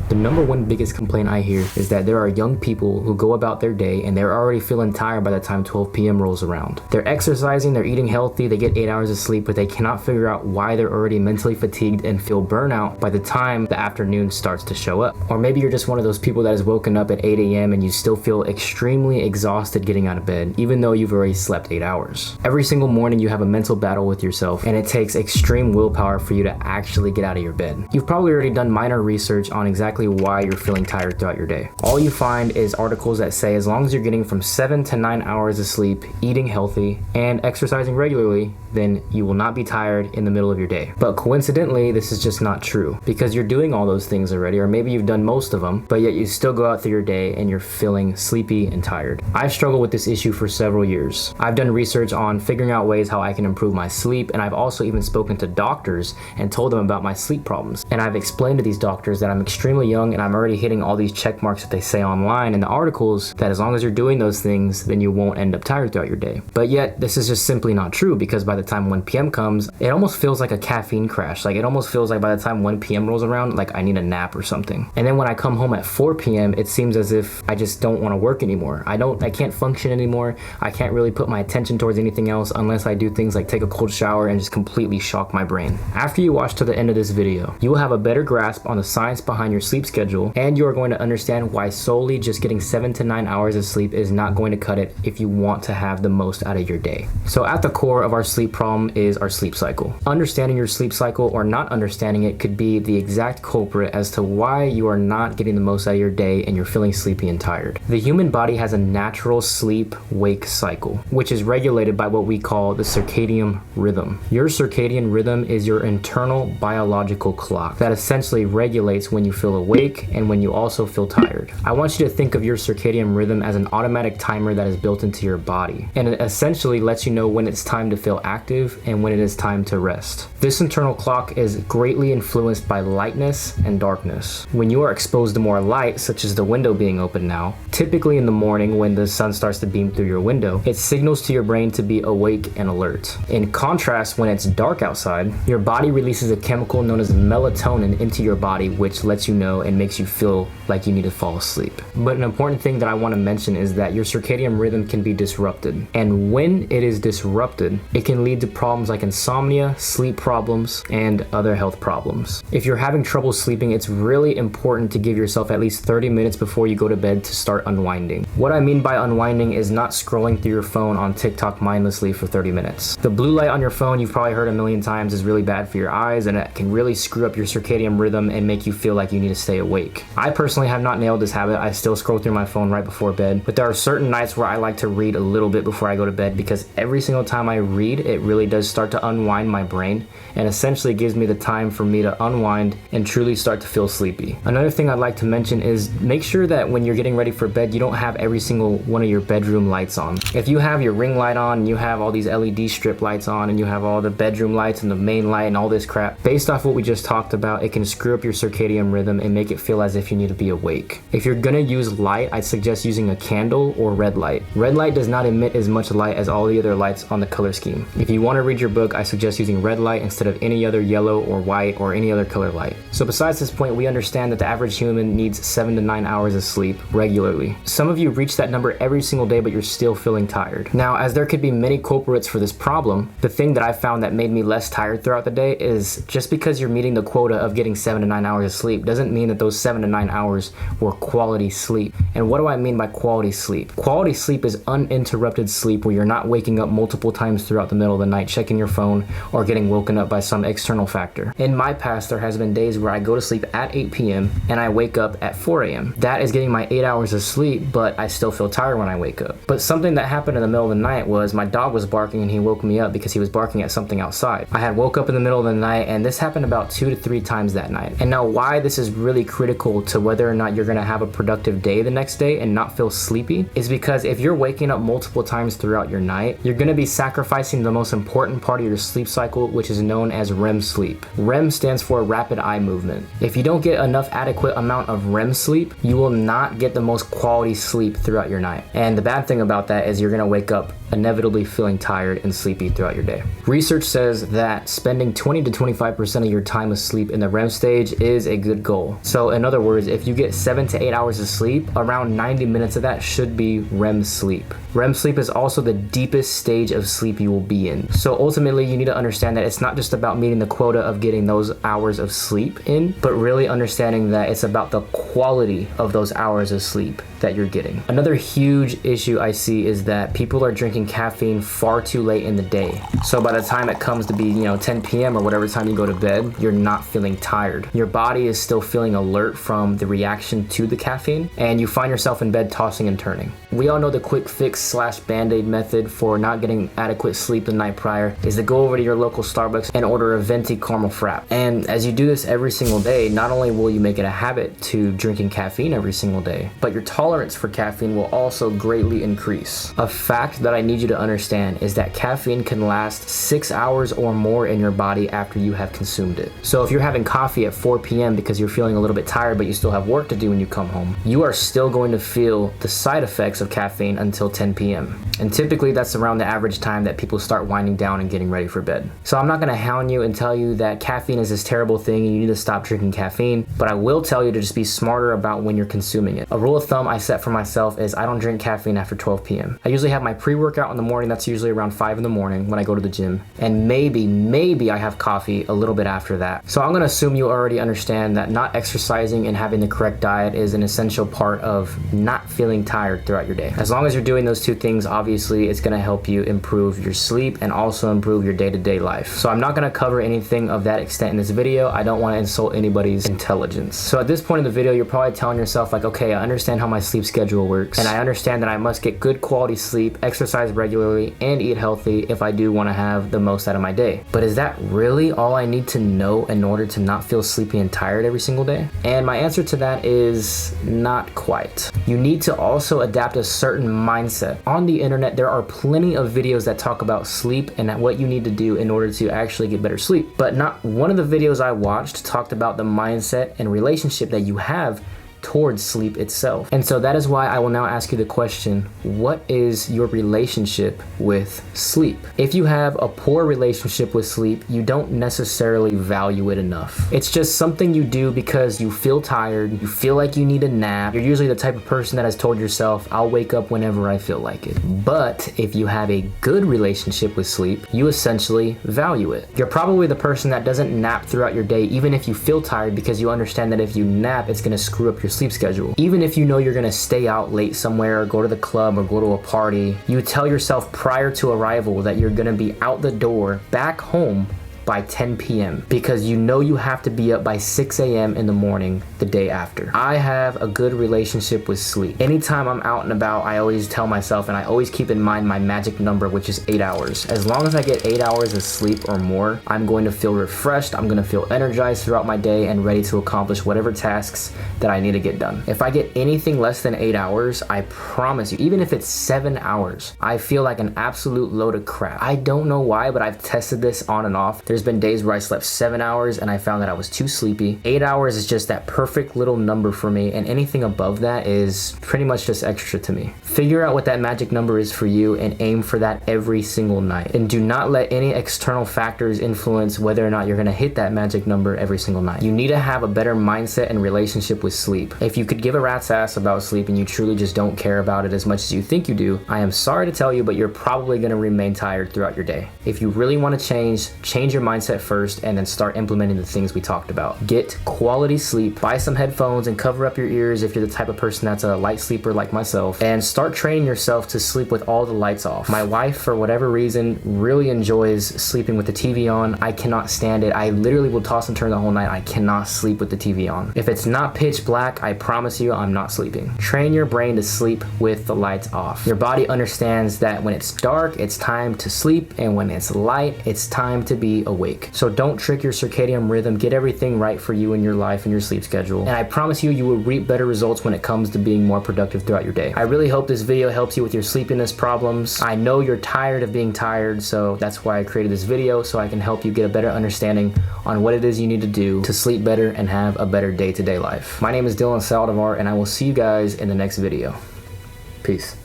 The number one biggest complaint I hear is that there are young people who go about their day and they're already feeling tired by the time 12 p.m. rolls around. They're exercising, they're eating healthy, they get 8 hours of sleep, but they cannot figure out why they're already mentally fatigued and feel burnout by the time the afternoon starts to show up. Or maybe you're just one of those people that has woken up at 8 a.m. and you still feel extremely exhausted getting out of bed, even though you've already slept 8 hours. Every single morning you have a mental battle with yourself, and it takes extreme willpower for you to actually get out of your bed. You've probably already done minor research on exactly why you're feeling tired throughout your day. All you find is articles that say as long as you're getting from 7 to 9 hours of sleep, eating healthy, and exercising regularly, then you will not be tired in the middle of your day. But coincidentally, this is just not true, because you're doing all those things already, or maybe you've done most of them, but yet you still go out through your day and you're feeling sleepy and tired. I've struggled with this issue for several years. I've done research on figuring out ways how I can improve my sleep, and I've also even spoken to doctors and told them about my sleep problems. And I've explained to these doctors that I'm extremely young and I'm already hitting all these check marks that they say online in the articles, that as long as you're doing those things, then you won't end up tired throughout your day. But yet, this is just simply not true, because by the time 1 p.m. comes, it almost feels like a caffeine crash. Like, it almost feels like by the time 1 p.m. rolls around, like I need a nap or something. And then when I come home at 4 p.m., it seems as if I just don't want to work anymore. I can't function anymore. I can't really put my attention towards anything else unless I do things like take a cold shower and just completely shock my brain. After you watch to the end of this video, you will have a better grasp on the science behind your sleep schedule, and you are going to understand why solely just getting 7 to 9 hours of sleep is not going to cut it if you want to have the most out of your day. So at the core of our sleep problem is our sleep cycle. Understanding your sleep cycle or not understanding it could be the exact culprit as to why you are not getting the most out of your day and you're feeling sleepy and tired. The human body has a natural sleep-wake cycle, which is regulated by what we call the circadian rhythm. Your circadian rhythm is your internal biological clock that essentially regulates when you feel awake and when you also feel tired. I want you to think of your circadian rhythm as an automatic timer that is built into your body, and it essentially lets you know when it's time to feel active and when it is time to rest. This internal clock is greatly influenced by lightness and darkness. When you are exposed to more light, such as the window being open now, typically in the morning when the sun starts to beam through your window, it signals to your brain to be awake and alert. In contrast, when it's dark outside, your body releases a chemical known as melatonin into your body, which lets you know and makes you feel like you need to fall asleep. But an important thing that I want to mention is that your circadian rhythm can be disrupted. And when it is disrupted, it can lead to problems like insomnia, sleep problems, and other health problems. If you're having trouble sleeping, it's really important to give yourself at least 30 minutes before you go to bed to start unwinding. What I mean by unwinding is not scrolling through your phone on TikTok mindlessly for 30 minutes. The blue light on your phone, you've probably heard a million times, is really bad for your eyes, and it can really screw up your circadian rhythm and make you feel like you need to stay awake. I personally have not nailed this habit. I still scroll through my phone right before bed, but there are certain nights where I like to read a little bit before I go to bed, because every single time I read, it really does start to unwind my brain and essentially gives me the time for me to unwind and truly start to feel sleepy. Another thing I'd like to mention is make sure that when you're getting ready for bed, you don't have every single one of your bedroom lights on. If you have your ring light on and you have all these LED strip lights on and you have all the bedroom lights and the main light and all this crap, based off what we just talked about, it can screw up your circadian rhythm and make it feel as if you need to be awake. If you're gonna use light, I'd suggest using a candle or red light. Red light does not emit as much light as all the other lights on the color scheme. If you want to read your book, I suggest using red light instead of any other yellow or white or any other color light. So besides this point, we understand that the average human needs 7 to 9 hours of sleep regularly. Some of you reach that number every single day, but you're still feeling tired. Now, as there could be many culprits for this problem, the thing that I found that made me less tired throughout the day is just because you're meeting the quota of getting 7 to 9 hours of sleep doesn't mean that those 7 to 9 hours were quality sleep. And what do I mean by quality sleep? Quality sleep is uninterrupted sleep where you're not waking up multiple times throughout the middle of the night checking your phone or getting woken up by some external factor. In my past, there has been days where I go to sleep at 8 p.m. and I wake up at 4 a.m. That is getting my 8 hours of sleep, but I still feel tired when I wake up. But something that happened in the middle of the night was my dog was barking and he woke me up because he was barking at something outside. I had woke up in the middle of the night, and this happened about 2 to 3 times that night. And now why this is really critical to whether or not you're gonna have a productive day the next day and not feel sleepy is because if you're waking up multiple times throughout your night, you're gonna be sacrificing the most most important part of your sleep cycle, which is known as REM sleep. REM stands for rapid eye movement. If you don't get enough adequate amount of REM sleep, you will not get the most quality sleep throughout your night. And the bad thing about that is you're gonna wake up inevitably feeling tired and sleepy throughout your day. Research says that spending 20 to 25% of your time asleep in the REM stage is a good goal. So in other words, if you get 7 to 8 hours of sleep, around 90 minutes of that should be REM sleep. REM sleep is also the deepest stage of sleep you will be in. So ultimately, you need to understand that it's not just about meeting the quota of getting those hours of sleep in, but really understanding that it's about the quality of those hours of sleep that you're getting. Another huge issue I see is that people are drinking caffeine far too late in the day. So by the time it comes to be, 10 p.m. or whatever time you go to bed, you're not feeling tired. Your body is still feeling alert from the reaction to the caffeine, and you find yourself in bed tossing and turning. We all know the quick fix / band-aid method for not getting adequate sleep the night prior is to go over to your local Starbucks and order a venti caramel frap. And as you do this every single day, not only will you make it a habit to drinking caffeine every single day, but your tolerance for caffeine will also greatly increase. A fact that I need you to understand is that caffeine can last 6 hours or more in your body after you have consumed it. So if you're having coffee at 4 p.m. because you're feeling a little bit tired but you still have work to do when you come home, you are still going to feel the side effects of caffeine until 10 p.m. And typically that's around the average time that people start winding down and getting ready for bed. So I'm not going to hound you and tell you that caffeine is this terrible thing and you need to stop drinking caffeine, but I will tell you to just be smarter about when you're consuming it. A rule of thumb I set for myself is I don't drink caffeine after 12 p.m. I usually have my pre-workout in the morning. That's usually around 5 in the morning when I go to the gym. And maybe I have coffee a little bit after that. So I'm going to assume you already understand that not exercising and having the correct diet is an essential part of not feeling tired throughout your day. As long as you're doing those two things, obviously it's going to help you improve your sleep and also improve your day-to-day life. So I'm not going to cover anything of that extent in this video. I don't want to insult anybody's intelligence. So at this point in the video, you're probably telling yourself like, okay, I understand how my sleep schedule works, and I understand that I must get good quality sleep, exercise regularly, and eat healthy if I do want to have the most out of my day. But is that really all I need to know in order to not feel sleepy and tired every single day? And my answer to that is not quite. You need to also adapt a certain mindset. On the internet, there are plenty of videos that talk about sleep and what you need to do in order to actually get better sleep. But not one of the videos I watched talked about the mindset and relationship that you have towards sleep itself. And so that is why I will now ask you the question, what is your relationship with sleep? If you have a poor relationship with sleep, you don't necessarily value it enough. It's just something you do because you feel tired, you feel like you need a nap. You're usually the type of person that has told yourself, I'll wake up whenever I feel like it. But if you have a good relationship with sleep, you essentially value it. You're probably the person that doesn't nap throughout your day, even if you feel tired, because you understand that if you nap, it's gonna screw up your sleep schedule. Even if you know you're gonna stay out late somewhere or go to the club or go to a party, you tell yourself prior to arrival that you're gonna be out the door back home by 10 p.m. because you know you have to be up by 6 a.m. in the morning the day after. I have a good relationship with sleep. Anytime I'm out and about, I always tell myself, and I always keep in mind my magic number, which is 8 hours. As long as I get 8 hours of sleep or more, I'm going to feel refreshed, I'm going to feel energized throughout my day and ready to accomplish whatever tasks that I need to get done. If I get anything less than 8 hours, I promise you, even if it's 7 hours, I feel like an absolute load of crap. I don't know why, but I've tested this on and off. There's been days where I slept 7 hours and I found that I was too sleepy. 8 hours is just that perfect little number for me, and anything above that is pretty much just extra to me. Figure out what that magic number is for you and aim for that every single night. And do not let any external factors influence whether or not you're gonna hit that magic number every single night. You need to have a better mindset and relationship with sleep. If you could give a rat's ass about sleep and you truly just don't care about it as much as you think you do, I am sorry to tell you, but you're probably gonna remain tired throughout your day. If you really wanna change your mindset first and then start implementing the things we talked about. Get quality sleep, buy some headphones and cover up your ears if you're the type of person that's a light sleeper like myself, and start training yourself to sleep with all the lights off. My wife, for whatever reason, really enjoys sleeping with the TV on. I cannot stand it. I literally will toss and turn the whole night. I cannot sleep with the TV on. If it's not pitch black, I promise you I'm not sleeping. Train your brain to sleep with the lights off. Your body understands that when it's dark, it's time to sleep, and when it's light, it's time to be awake. awake. So don't trick your circadian rhythm. Get everything right for you in your life and your sleep schedule. And I promise you, you will reap better results when it comes to being more productive throughout your day. I really hope this video helps you with your sleepiness problems. I know you're tired of being tired, so that's why I created this video, so I can help you get a better understanding on what it is you need to do to sleep better and have a better day-to-day life. My name is Dylan Saldivar, and I will see you guys in the next video. Peace.